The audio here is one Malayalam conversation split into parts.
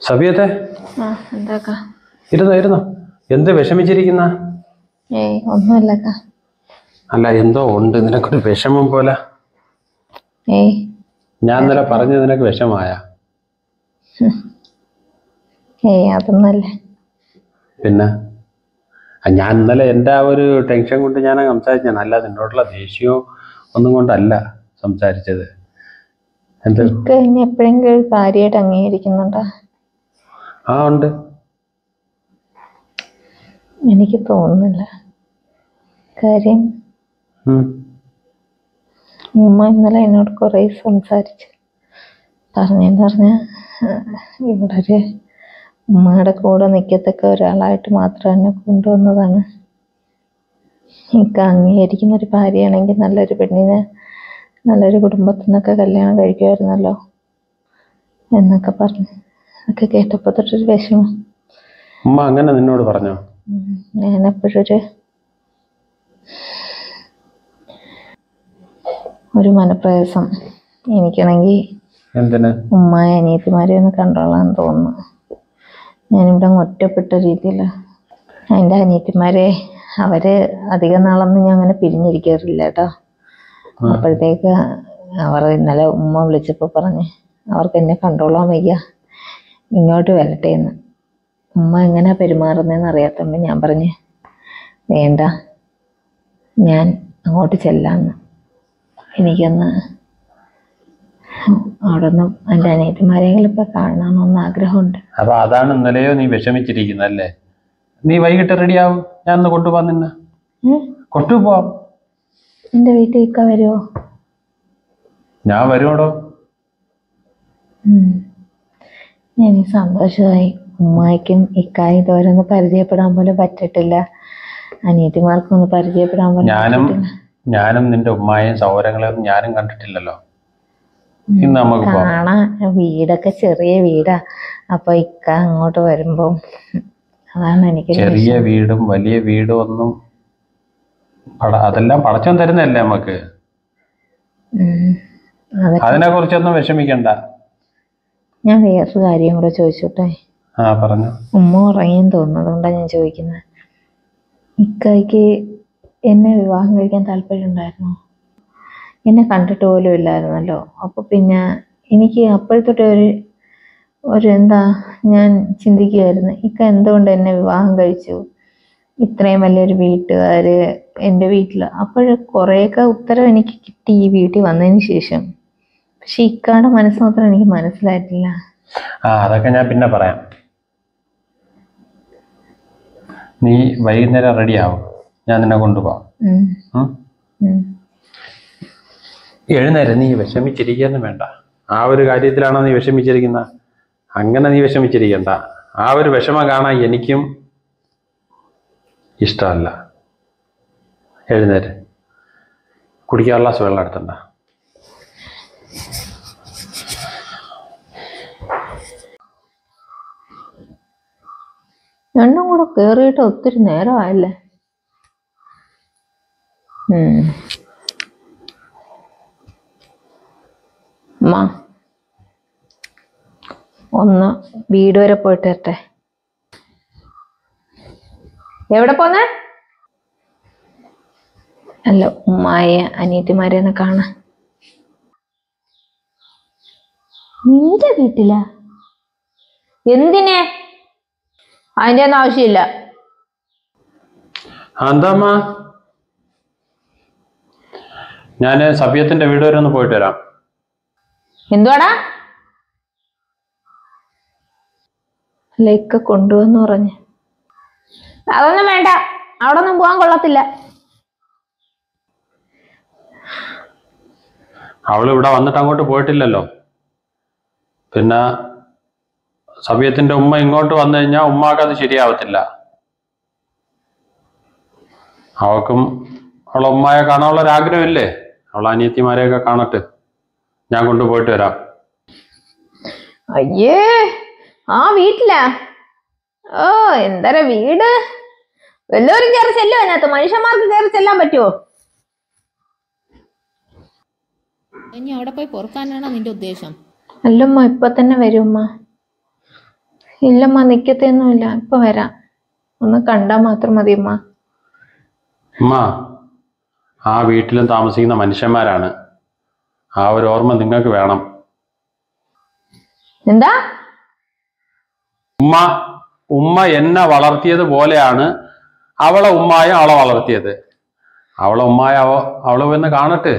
സബിയത്തെ ഇരുന്നോ എന്ത് വിഷമിച്ചിരിക്കുന്ന? ഒന്നുമല്ലക്ക. അല്ല എന്തോ ഉണ്ട് നിനക്കൊരു വിഷമം പോലെ. ഞാൻ ഇന്നലെ പറഞ്ഞത് നിനക്ക് വിഷമായ? അതൊന്നല്ല. പിന്നെ ഞാൻ ഇന്നലെ എൻ്റെ ആ ഒരു ടെൻഷൻ കൊണ്ട് ഞാൻ സംസാരിച്ചാണ്, അല്ല നിന്നോടുള്ള ദേഷ്യമോ ഒന്നും കൊണ്ടല്ല സംസാരിച്ചത്. എപ്പോഴെങ്കിലും കാര്യമായിട്ട് അംഗീകരിക്കുന്നുണ്ടോ? ആ ഉണ്ട്. എനിക്ക് തോന്നുന്നില്ല. കാര്യം ഉമ്മ ഇന്നലെ എന്നോട് കുറേ സംസാരിച്ചു. പറഞ്ഞ ഇവിടെ ഒരു ഉമ്മയുടെ കൂടെ നിൽക്കത്തക്ക ഒരാളായിട്ട് മാത്രം എന്നെ കൊണ്ടുവന്നതാണ്. എനിക്ക് അംഗീകരിക്കുന്ന ഒരു ഭാര്യയാണെങ്കിൽ നല്ലൊരു പെണ്ണിനെ നല്ലൊരു കുടുംബത്തിൽ നിന്നൊക്കെ കല്യാണം കഴിക്കുമായിരുന്നല്ലോ എന്നൊക്കെ പറഞ്ഞു. ഒക്കെ കേട്ടപ്പോൾ തൊട്ടൊരു വിഷമം. ഉമ്മ അങ്ങനെ നിന്നോട് പറഞ്ഞോ? ഞാനെപ്പോഴൊരു മനപ്രയാസം. എനിക്കാണെങ്കിൽ ഉമ്മായ അനിയത്തിമാരെ ഒന്ന് കണ്ടോളാന്ന് തോന്നുന്നു. ഞാനിവിടെ ഒറ്റപ്പെട്ട രീതിയിൽ എൻ്റെ അനിയത്തിമാരെ അവര് അധികം നാളൊന്നും ഞാൻ അങ്ങനെ പിരിഞ്ഞിരിക്കാറില്ല കേട്ടോ. അപ്പോഴത്തേക്ക് അവർ ഇന്നലെ ഉമ്മ വിളിച്ചപ്പോൾ പറഞ്ഞ് അവർക്ക് എന്നെ കണ്ടോളാൻ വയ്യ, ഇങ്ങോട്ട് വരട്ടെ എന്ന്. ഉമ്മ എങ്ങനെ പെരുമാറുന്നതെന്ന് അറിയാത്തതുകൊണ്ട് ഞാൻ പറഞ്ഞ് വേണ്ട, ഞാൻ അങ്ങോട്ട് ചെല്ലാന്ന്. എനിക്കൊന്ന് അവിടെ നിന്ന് എൻ്റെ അനിയത്തിമാരെങ്കിലും ഇപ്പം കാണണമെന്ന് ആഗ്രഹമുണ്ട്. അപ്പൊ അതാണ് ഇന്നലെയോ നീ വിഷമിച്ചിരിക്കുന്നല്ലേ? നീ വൈകിട്ട് റെഡിയാവും, ഞാൻ ഒന്ന് കൊണ്ടുപോകാൻ നിന്നെ. കൊണ്ടുപോവാം. എൻ്റെ വീട്ടിൽ ഇക്ക വരുമോ? ഞാൻ വരുമോടോ. എനിക്ക് സന്തോഷമായി. ഉമ്മായിക്കും ഇക്കായും ഇതുവരെയൊന്ന് പരിചയപ്പെടാൻ പോലും പറ്റിട്ടില്ല. അനിയത്തിമാർക്കും ഒന്ന് പരിചയപ്പെടാൻ പോലും ഞാനും നിന്റെ ഉമ്മായും സൗരങ്ങളെയൊന്നും ഞാനും കണ്ടിട്ടില്ലല്ലോ. ഇന്ന് നമുക്ക് കാണാൻ. വീടൊക്കെ ചെറിയ വീടാ. അപ്പൊ ഇക്ക അങ്ങോട്ട് വരുമ്പോ അതാണ് എനിക്ക്. ചെറിയ വീടും വലിയ വീടും ഒന്നും അതെല്ലാം പടച്ചോൻ തരുന്നതല്ലേ നമുക്ക്. അതിനെ കുറിച്ചൊന്നും വിഷമിക്കണ്ട. ഞാൻ വേറൊരു കാര്യം കൂടെ ചോദിച്ചോട്ടെ? പറഞ്ഞു. ഉമ്മ ഉറങ്ങിയെന്ന് തോന്നുന്നു, അതുകൊണ്ടാണ് ഞാൻ ചോദിക്കുന്നത്. ഇക്കായ്ക്ക് എന്നെ വിവാഹം കഴിക്കാൻ താല്പര്യം ഉണ്ടായിരുന്നോ? എന്നെ കണ്ടിട്ട് പോലും ഇല്ലായിരുന്നല്ലോ. അപ്പൊ പിന്നെ എനിക്ക് അപ്പോഴത്തൊട്ട് ഒരു എന്താ ഞാൻ ചിന്തിക്കുമായിരുന്നു, ഇക്ക എന്തുകൊണ്ട് എന്നെ വിവാഹം കഴിച്ചു, ഇത്രയും വലിയൊരു വീട്ടുകാര് എൻ്റെ വീട്ടിൽ. അപ്പോഴ് കുറേയൊക്കെ ഉത്തരം എനിക്ക് കിട്ടി ഈ വീട്ടിൽ വന്നതിന് ശേഷം. പക്ഷെ ഇക്കാടെ മനസ്സ് മാത്രം എനിക്ക് മനസ്സിലായിട്ടില്ല. അതൊക്കെ ഞാൻ പിന്നെ പറയാം. നീ വൈകുന്നേരം റെഡി ആവും, ഞാൻ നിന്നെ കൊണ്ടുപോകാം. എഴുന്നേരം. നീ വിഷമിച്ചിരിക്കുന്നു വേണ്ട. ആ ഒരു കാര്യത്തിലാണോ നീ വിഷമിച്ചിരിക്കുന്ന? അങ്ങനെ നീ വിഷമിച്ചിരിക്കണ്ട. ആ ഒരു വിഷമം കാണാൻ എനിക്കും ഇഷ്ടമല്ല. എഴുന്നേര്. കുടിക്കാനുള്ള വെള്ളം എടുത്തണ്ട. രണ്ടും കൂടെ കേറിയിട്ട് ഒത്തിരി നേരമായല്ലേ? അമ്മ ഒന്ന് വീട് വരെ പോയിട്ട് വരട്ടെ. എവിടെ പോന്നെ? അല്ല, ഉമ്മായ അനിയത്തിമാരെ ഒന്ന് കാണാൻ. നിന്റെ വീട്ടിലാ? എന്തിനെ? അതിന്റെ ഒന്നും ആവശ്യമില്ല. എന്താമ്മ? ഞാന് സബിയത്തിന്റെ വീട് വരെ ഒന്ന് പോയിട്ട് വരാം. എന്തുവാടാ? ലൈക്ക് കൊണ്ടുവന്ന് പറഞ്ഞു. അതൊന്നും വേണ്ട, അവിടെ ഒന്നും പോകാൻ കൊള്ളത്തില്ല. അവള് ഇവിടെ വന്നിട്ട് അങ്ങോട്ട് പോയിട്ടില്ലല്ലോ. പിന്നെ സബിയത്തിന്റെ ഉമ്മ ഇങ്ങോട്ട് വന്നു കഴിഞ്ഞാൽ ഉമ്മാക്ക് അത് ശരിയാവത്തില്ല. അവൾക്കും അവളെ ഉമ്മയെ കാണാനുള്ള ഒരു ആഗ്രഹമില്ലേ? അവളെ അനിയത്തിമാരെയൊക്കെ കാണട്ടെ. ഞാൻ കൊണ്ടുപോയിട്ട് വരാം. അയ്യേ, ആ വീട്ടിലാ? ഓ, എന്തര വീട്! വല്ലവരും കയറി ചെല്ലോ അതിനകത്ത്? മനുഷ്യന്മാർക്ക് കയറി ചെല്ലാൻ പറ്റുമോ? ഇനി അവിടെ പോയി പൊറുക്കാനാണോ നിന്റെ ഉദ്ദേശം? അല്ലമ്മ, ഇപ്പൊ തന്നെ വരുമ്മ. ഇല്ലമ്മ, നിക്കത്തൊന്നുമില്ല. ഇപ്പൊ വരാം. ഒന്ന് കണ്ടാ മാത്രം മതി അമ്മ. അമ്മ, ആ വീട്ടിലും താമസിക്കുന്ന മനുഷ്യന്മാരാണ്. ആ ഒരു ഓർമ്മ നിങ്ങൾക്ക് വേണം. എന്താ? ഉമ്മ എന്നെ വളർത്തിയത് പോലെയാണ് അവളെ ഉമ്മായും അവളെ വളർത്തിയത്. അവളെ ഉമ്മായ അവള് വന്ന് കാണട്ടെ.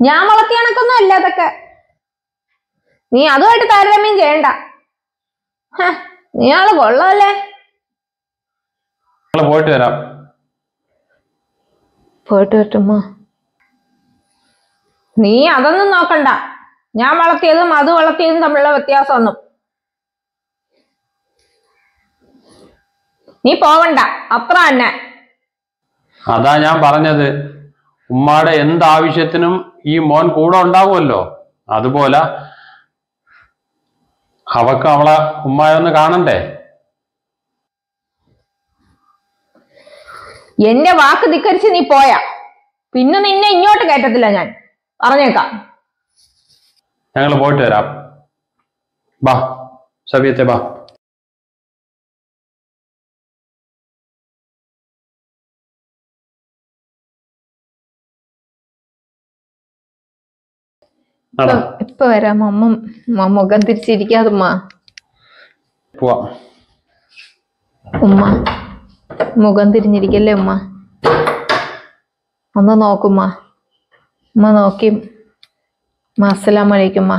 ഞാൻ വളർത്തിയ കണക്കൊന്നും അല്ല അതൊക്കെ. നീ അതുമായിട്ട് താരതമ്യം ചെയ്യണ്ട. നീ ആള് കൊള്ളാല്ലേ. പോയിട്ട് വരാം. പോയിട്ട് പറ്റുമ്മ. നീ അതൊന്നും നോക്കണ്ട. ഞാൻ വളർത്തിയതും അത് വളർത്തിയതും തമ്മിലുള്ള വ്യത്യാസമൊന്നും നീ പോവണ്ട, അത്ര തന്നെ. അതാ ഞാൻ പറഞ്ഞത്, ഉമ്മാടെ എന്താവശ്യത്തിനും ഈ മോൻ കൂടെ ഉണ്ടാവുമല്ലോ. അതുപോലെ അവക്ക് അവളെ ഉമ്മായൊന്ന് കാണണ്ടേ? എന്റെ വാക്ക് ധിക്കരിച്ച് നീ പോയാ പിന്നെ നിന്നെ ഇങ്ങോട്ട് കയറ്റത്തില്ല ഞാൻ, പറഞ്ഞേക്കാം. ഞങ്ങൾ പോയിട്ട് വരാം. ബാ സബിയത്തെ, ബാ. ഇപ്പൊ വരാം. അമ്മ മുഖം തിരിച്ചിരിക്കാതുമ്മ. പോവാം. ഉമ്മ മുഖം തിരിഞ്ഞിരിക്കല്ലേ ഉമ്മ. ഒന്ന് നോക്കുമ്മ. ഉമ്മ നോക്കി. അസ്സലാമു അലൈക്കും.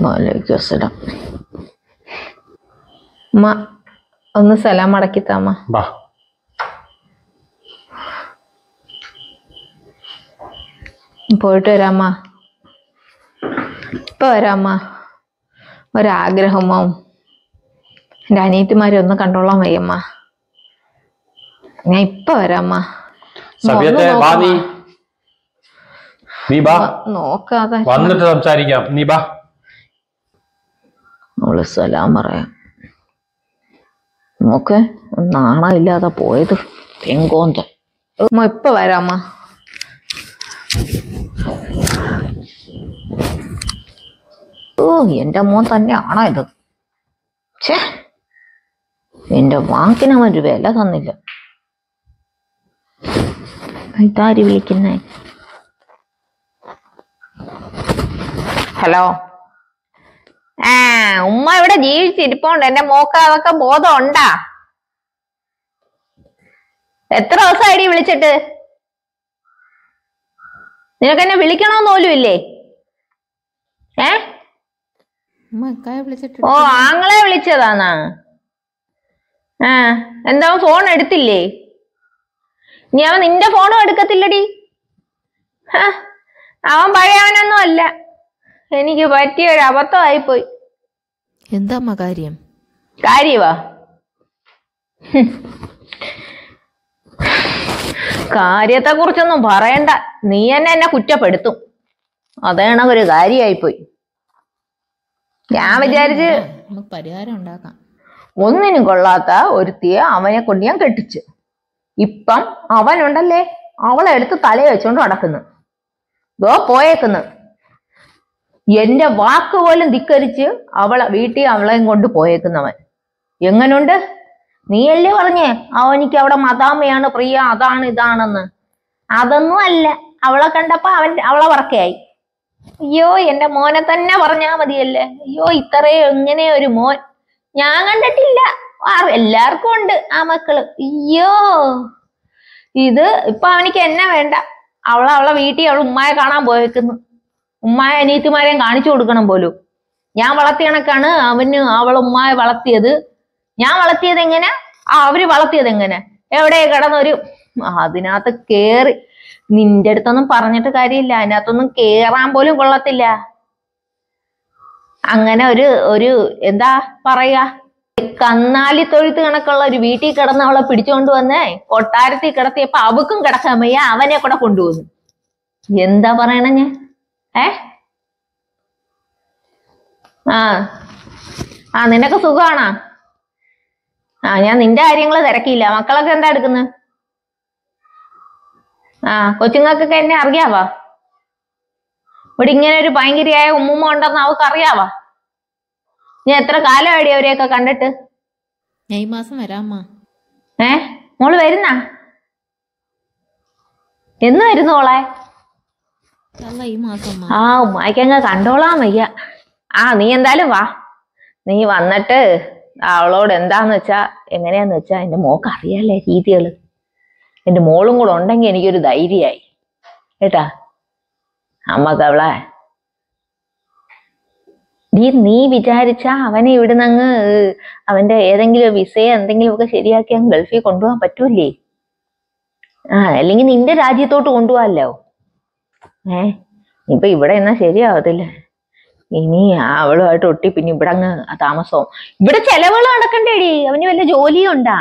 വലൈക്കും അസ്സലാം. ഉമ്മ ഒന്ന് സലാം അടക്കിത്താമ്മ. പോയിട്ട് വരാമ്മ. ഇപ്പൊ വരാമ്മ. ഒരാഗ്രഹമോ. എൻ്റെ അനിയത്തിമാരെ ഒന്ന് കണ്ടോളാൻ വയ്യമ്മ. ഞാൻ ഇപ്പൊ വരാമ്മ. നോക്കാതെ വന്നിട്ട് സംസാരിക്കാം. നീ ബാ. അവള് സലാം പറയാം. നോക്ക്, നാണമില്ലാതെ പോയത് തെങ്കോന്ത. ഇപ്പൊ വരാമ്മ. ഓ, എന്റെ മോൻ തന്നെയാണോ ഇത്? ഛേ, എന്റെ വാക്കിനവൻ ഒരു വില തന്നില്ല. ഇതാര് വിളിക്കുന്നേ? ഹലോ. ഉമ്മ ഇവിടെ ജീവിച്ചിരിപ്പോണ്ട്. എന്റെ മോക്ക് അതൊക്കെ ബോധം ഉണ്ടാ? എത്ര ദിവസമായിടി വിളിച്ചിട്ട്? നിനക്കെന്നെ വിളിക്കണമെന്ന് പോലും ഇല്ലേ? ഓ, ആങ്ങളെ വിളിച്ചതാന്നാ? എന്താ ഫോൺ എടുത്തില്ലേ? ഇനി അവൻ നിന്റെ ഫോണും എടുക്കത്തില്ലടി. അവൻ പഴയവനൊന്നും അല്ല. എനിക്ക് പറ്റിയ ഒരു അബദ്ധമായിപ്പോയി. എന്താ കാര്യം? കാര്യവാ? കാര്യത്തെ കുറിച്ചൊന്നും പറയണ്ട. നീ എന്നെ കുറ്റപ്പെടുത്തും. അതേണ ഒരു കാര്യമായിപ്പോയി. ഞാൻ വിചാരിച്ച് പരിഹാരം ഉണ്ടാക്കാം. ഒന്നിനും കൊള്ളാത്ത ഒരുത്തിയെ അവനെ കൊണ്ട് ഞാൻ കെട്ടിച്ച്. ഇപ്പം അവനുണ്ടല്ലേ, അവളെ എടുത്ത് തലയെ വെച്ചോണ്ട് നടക്കുന്നു. പോയേക്കുന്നു. എന്റെ വാക്ക് പോലും ധിക്കരിച്ച് വീട്ടിൽ അവളെയും കൊണ്ട് പോയേക്കുന്നവൻ. എങ്ങനുണ്ട്? നീയല്ലേ പറഞ്ഞേ അവനിക്ക് അവിടെ മദാമയാണ് പ്രിയ, അതാണ് ഇതാണെന്ന്. അതൊന്നും അല്ല. അവളെ കണ്ടപ്പോ അവളെ പറക്കയായി. അയ്യോ, എന്റെ മോനെ തന്നെ പറഞ്ഞാ മതിയല്ലേ. അയ്യോ, ഇത്രയും എങ്ങനെ ഒരു മോൻ ഞാൻ കണ്ടിട്ടില്ല. എല്ലാവർക്കും ഉണ്ട് ആ മക്കള്. അയ്യോ, ഇത് ഇപ്പൊ അവനിക്ക് എന്നെ വേണ്ട. അവളെ വീട്ടിൽ അവൾ ഉമ്മായെ കാണാൻ പോയേക്കുന്നു. ഉമ്മായ അനിയത്തിമാരെയും കാണിച്ചു കൊടുക്കണം പോലും. ഞാൻ വളർത്തിയ കണക്കാണ് അവളെ ഉമ്മായ വളർത്തിയത്. ഞാൻ വളർത്തിയത് എങ്ങനെ, അവര് വളർത്തിയത് എങ്ങനെ? എവിടെ കിടന്നൊരു അതിനകത്ത് കേറി. നിന്റെ അടുത്തൊന്നും പറഞ്ഞിട്ട് കാര്യമില്ല. അതിനകത്തൊന്നും കേറാൻ പോലും കൊള്ളത്തില്ല. അങ്ങനെ ഒരു എന്താ പറയാ, കന്നാലി തൊഴുത്ത് കണക്കുള്ള ഒരു വീട്ടിൽ കിടന്ന് അവളെ പിടിച്ചുകൊണ്ട് വന്നേ കൊട്ടാരത്തിൽ കിടത്തിയപ്പോ അവക്കും കിടക്കാൻ വയ്യ, അവനെ കൂടെ കൊണ്ടുവന്നു. എന്താ പറയണ ഞാൻ? നിനക്ക് സുഖമാണോ? ഞാൻ നിന്റെ കാര്യങ്ങൾ തിരക്കിയില്ല. മക്കളൊക്കെ എന്താ എടുക്കുന്നത്? കൊച്ചുങ്ങൾക്കൊക്കെ എന്നെ അറിയാവാ? ഇവിടെ ഇങ്ങനെ ഒരു ഭയങ്കരയായ ഉമ്മുമ്മ ഉണ്ടെന്ന് അവർക്ക് അറിയാവാ? ഞാൻ എത്ര കാലമാടി അവരെയൊക്കെ കണ്ടിട്ട്? ഞാൻ ഈ മാസം വരാമ്മ. മോള് വരുന്നാ? എന്ന് വരുന്നോളെ? ഈ മാസം. ഉമ്മായിക്കങ്ങ് കണ്ടോളാൻ വയ്യ. നീ എന്തായാലും വാ. നീ വന്നിട്ട് അവളോട് എന്താന്ന് വെച്ചാ എങ്ങനെയാന്ന് വെച്ചാ എന്റെ മോക്ക് അറിയാലേ രീതികള്. എന്റെ മോളും കൂടെ ഉണ്ടെങ്കിൽ എനിക്കൊരു ധൈര്യമായി കേട്ടാ. അമ്മക്ക് അവളെ നീ വിചാരിച്ചാ അവനെ ഇവിടുന്ന് അങ്ങ് അവന്റെ ഏതെങ്കിലും വിസയോ എന്തെങ്കിലും ഒക്കെ ശരിയാക്കി അങ്ങ് ഗൾഫിൽ കൊണ്ടുപോകാൻ പറ്റൂലേ? അല്ലെങ്കിൽ നിന്റെ രാജ്യത്തോട്ട് കൊണ്ടുപോകാല്ലോ. ഇപ്പൊ ഇവിടെ എന്നാ ശരിയാവത്തില്ല. ഇനി അവളുമായിട്ട് ഒട്ടി പിന്നെ ഇവിടെ അങ്ങ് താമസവും. ഇവിടെ ചെലവുകൾ നടക്കണ്ടേടി. അവന് വല്ല ജോലിയും ഉണ്ടാ?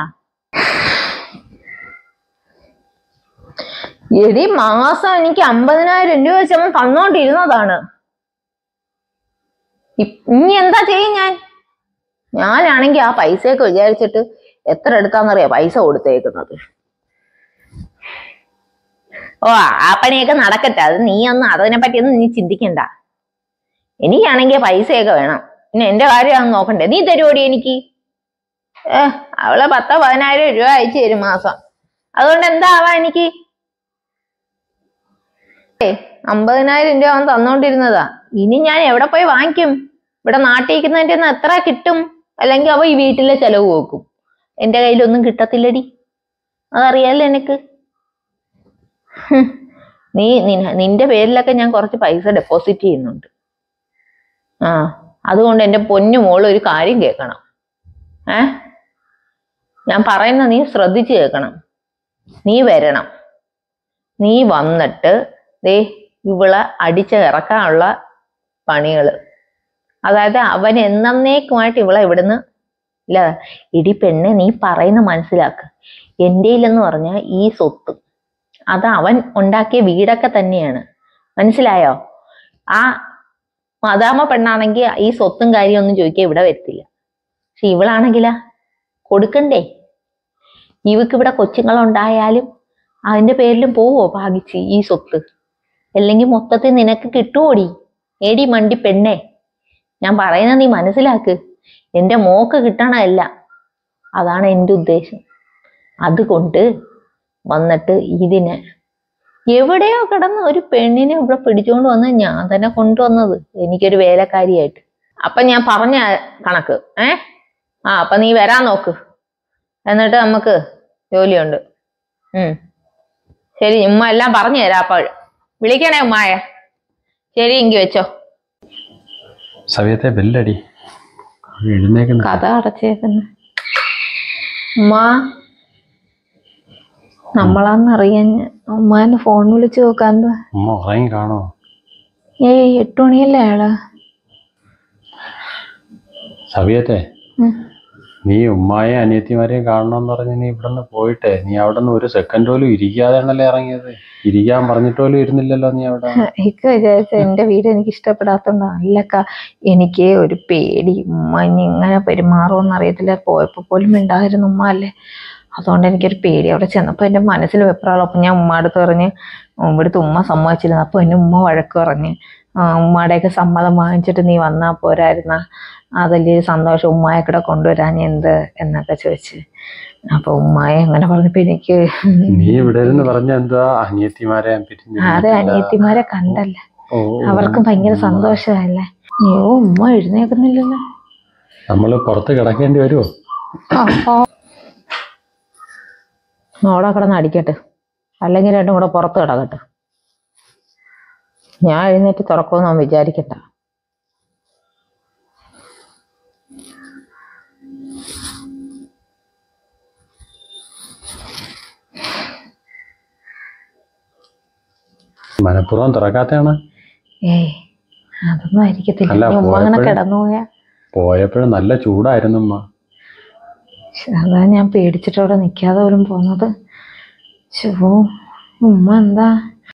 എടി മാസം എനിക്ക് 50,000 രൂപ വെച്ച് അവൻ തന്നോണ്ടിരുന്നതാണ്. ഇനി എന്താ ചെയ്യും ഞാനാണെങ്കി ആ പൈസയൊക്കെ വിചാരിച്ചിട്ട് എത്ര എടുക്കാന്നറിയാ പൈസ കൊടുത്തേക്കുന്നത്. ആ പണിയൊക്കെ നടക്കട്ടെ. അത് നീ അതിനെ പറ്റിയൊന്നും നീ ചിന്തിക്കണ്ട. എനിക്കാണെങ്കിൽ പൈസയൊക്കെ വേണം. പിന്നെ എന്റെ കാര്യം നോക്കണ്ടേ? നീ തരുവോടി എനിക്ക്? അവളെ 10-15,000 രൂപ അയച്ചു തരും മാസം. അതുകൊണ്ട് എന്താ ആവാ എനിക്ക്? 50,000 രൂപ അവൻ തന്നോണ്ടിരുന്നതാ. ഇനി ഞാൻ എവിടെ പോയി വാങ്ങിക്കും? ഇവിടെ നാട്ടിരിക്കുന്നതിന്റെ എത്ര കിട്ടും? അല്ലെങ്കിൽ അവ ഈ വീട്ടിലെ ചെലവ് നോക്കും. എന്റെ കയ്യിലൊന്നും കിട്ടത്തില്ലടി, അതറിയാലോ എനിക്ക്. നിന്റെ പേരിലൊക്കെ ഞാൻ കുറച്ച് പൈസ ഡെപ്പോസിറ്റ് ചെയ്യുന്നുണ്ട്. അതുകൊണ്ട് എന്റെ പൊന്നു മോള് ഒരു കാര്യം കേൾക്കണം. ഞാൻ പറയുന്ന നീ ശ്രദ്ധിച്ചു കേൾക്കണം. നീ വരണം. നീ വന്നിട്ട് ഇവളെ അടിച്ചിറക്കാനുള്ള പണികള്, അതായത് അവൻ എന്നേക്കുമായിട്ട് ഇവളെ ഇവിടുന്ന് ഇല്ല. ഇടി പെണ്ണെ, നീ പറയുന്ന മനസ്സിലാക്ക്. എന്റെയിലെന്ന് പറഞ്ഞാൽ ഈ സ്വത്ത് അത് അവൻ ഉണ്ടാക്കിയ വീടൊക്കെ തന്നെയാണ്, മനസ്സിലായോ? ആ മദാമ പെണ്ണാണെങ്കിൽ ഈ സ്വത്തും കാര്യമൊന്നും ചോദിക്കാൻ ഇവിടെ വരത്തില്ല. പക്ഷെ ഇവളാണെങ്കിലാ കൊടുക്കണ്ടേ? ഇവക്ക് ഇവിടെ കൊച്ചുങ്ങളുണ്ടായാലും അതിന്റെ പേരിലും പോവോ ഭാഗിച്ച് ഈ സ്വത്ത്? അല്ലെങ്കിൽ മൊത്തത്തിൽ നിനക്ക് കിട്ടുവോടി? ഏടി മണ്ടി പെണ്ണെ, ഞാൻ പറയുന്നത് നീ മനസ്സിലാക്ക്. എന്റെ മോക്ക് കിട്ടണമല്ല, അതാണ് എന്റെ ഉദ്ദേശം. അതുകൊണ്ട് വന്നിട്ട് ഇതിനെ എവിടെയോ കിടന്ന് ഒരു പെണ്ണിനെ ഇവിടെ പിടിച്ചുകൊണ്ട് വന്ന് ഞാൻ തന്നെ കൊണ്ടുവന്നത്, എനിക്കൊരു വേലക്കാരിയായിട്ട്. അപ്പൊ ഞാൻ പറഞ്ഞ കണക്ക് അപ്പൊ നീ വരാൻ നോക്ക്. എന്നിട്ട് നമുക്ക് ജോലിയുണ്ട്. ശരി, ഉമ്മ എല്ലാം പറഞ്ഞു തരാം. അപ്പോൾ വിളിക്കണേ ഉമ്മായ. ശരി, എങ്കി വെച്ചോ. സവിയത്തെ ബെല്ലടി എഴുന്നേക്കുന്ന കഥ അടച്ചേക്കുന്ന ഉമ്മ. നമ്മളാന്നറിയാൻ ഉമ്മാനെ ഫോൺ വിളിച്ചു നോക്കാൻ. ഉമ്മ ഉറങ്ങി കാണോ? 8 മണിയല്ലേ അയാള്? സവിയത്തെ, നീ ഉമ്മായെയും അനിയത്തിമാരെയും കാണണമെന്ന് പറഞ്ഞ് നീ ഇവിടെ നിന്ന് പോയിട്ടേ നീ അവിടെ നിന്ന് ഒരു സെക്കൻഡ് പോലും ഇരിക്കാതെയാണല്ലേ ഇറങ്ങിയത്. ഇരിക്കാൻ പറഞ്ഞിട്ട് പോലും ഇരുന്നില്ലല്ലോ നീ അവിടെ. എനിക്ക് വിചാരിച്ച എന്റെ വീട് എനിക്ക് ഇഷ്ടപ്പെടാത്തോണ്ടാ. അല്ലക്ക, എനിക്ക് ഒരു പേടി. ഉമ്മ ഇനി ഇങ്ങനെ പെരുമാറുമെന്ന് അറിയത്തില്ല. പോയപ്പോ പോലും ഉണ്ടായിരുന്നു ഉമ്മ അല്ലേ, അതുകൊണ്ട് എനിക്കൊരു പേടി. അവിടെ ചെന്നപ്പോ എന്റെ മനസ്സിൽ വെപ്രാളം. അപ്പൊ ഞാൻ ഉമ്മ അടുത്ത് പറഞ്ഞ് ഇവിടുത്തെ ഉമ്മ സമ്മതിച്ചിരുന്നു. അപ്പൊ എന്നെ ഉമ്മ വഴക്ക് പറഞ്ഞ് ഉമ്മയുടെയൊക്കെ സമ്മതം വാങ്ങിച്ചിട്ട് നീ വന്നാ പോരായിരുന്ന, അതല്ലേ സന്തോഷം, ഉമ്മായ കൂടെ കൊണ്ടുവരാൻ എന്ത് എന്നൊക്കെ ചോദിച്ച്. അപ്പൊ ഉമ്മായ അങ്ങനെ പറഞ്ഞപ്പോ എനിക്ക് നീ ഇവിടെ പറഞ്ഞ എന്താ അനിയത്തിമാരെ? അതെ, അനിയത്തിമാരെ കണ്ടല്ലേ, അവർക്കും ഭയങ്കര സന്തോഷമല്ലേ. അയ്യോ, ഉമ്മ എഴുന്നേക്കുന്നില്ലല്ലോ. നമ്മള് പുറത്ത് കിടക്കേണ്ടി വരുമോ? അവിടെ കിടന്ന് അടിക്കട്ടെ, അല്ലെങ്കിൽ രണ്ടും കൂടെ പുറത്ത് കിടക്കട്ടെ. ഞാൻ എഴുന്നേറ്റ് തുറക്കുമെന്ന് അവൻ വിചാരിക്കട്ട. മനഃപൂർവ്വം തുറക്കാത്തതാണ്. അതൊന്നും ആയിരിക്കത്തില്ല. ഉമ്മ അങ്ങനെ കിടന്നു പോയപ്പോഴും നല്ല ചൂടായിരുന്നു ഉമ്മ. അതാ ഞാൻ പേടിച്ചിട്ട് അവിടെ നിൽക്കാതെ പോലും പോന്നത്. ഉമ്മ എന്താ